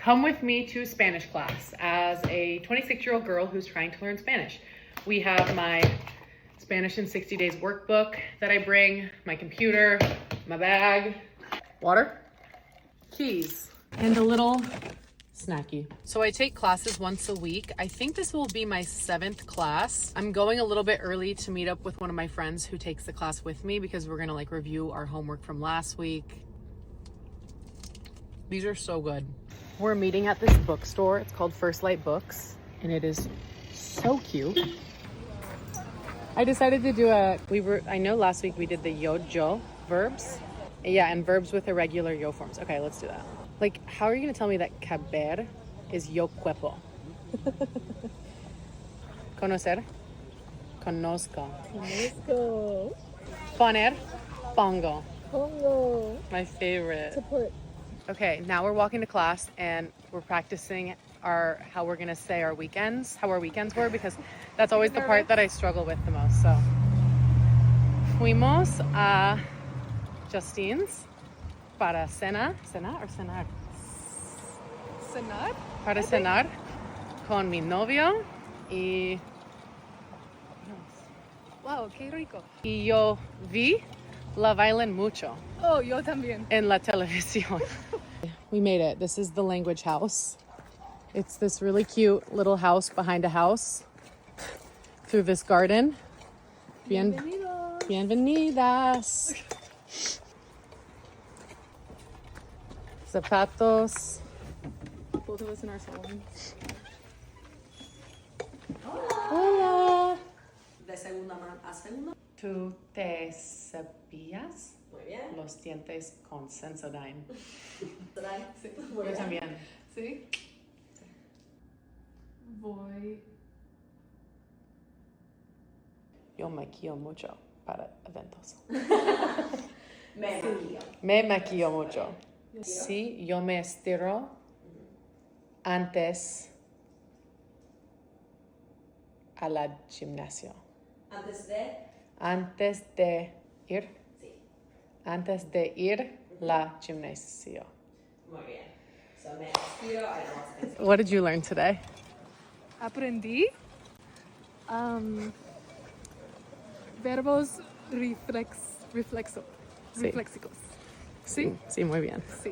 Come with me to Spanish class as a 26-year-old girl who's trying to learn Spanish. We have my Spanish in 60 Days workbook that I bring, my computer, my bag, water, keys, and a little snacky. So I take classes once a week. I think this will be my 7th class. I'm going a little bit early to meet up with one of my friends who takes the class with me because we're gonna like review our homework from last week. These are so good. We're meeting at this bookstore. It's called First Light Books, and it is so cute. I decided to do I know last week we did the yo-jo verbs. Yeah, and verbs with irregular yo forms. Okay, let's do that. Like, how are you gonna tell me that caber is yo cuerpo? Conocer, conozco. Conozco. Poner, pongo. Pongo. My favorite. To put. Okay, now we're walking to class and we're practicing how we're gonna say how our weekends were, because that's always the part that I struggle with the most. So, fuimos a Justine's para cenar or cenar? Cenar? Para cenar con mi novio y Wow, qué rico. y yo vi la bailan mucho Oh, yo también. en la televisión. We made it. This is the language house. It's this really cute little house behind a house through this garden. Bienvenidos. Bienvenidas. Zapatos. Both of us in our salons. Hola. De segunda mano a segunda. ¿Tú te cepillas Muy bien. los dientes con Sensodyne? Trae. Sí. Muy Yo bien. también. ¿Sí? Voy. Yo maquillo mucho para eventos. Me maquillo. Me maquillo mucho. Sí, yo me estiro antes a la gimnasio. Antes de. Antes de ir. Sí. Antes de ir la gimnasio. Muy bien. So me estiro. I don't want to. What did you learn today? Aprendí verbos Sí. reflexicos. Sí, muy bien. Sí.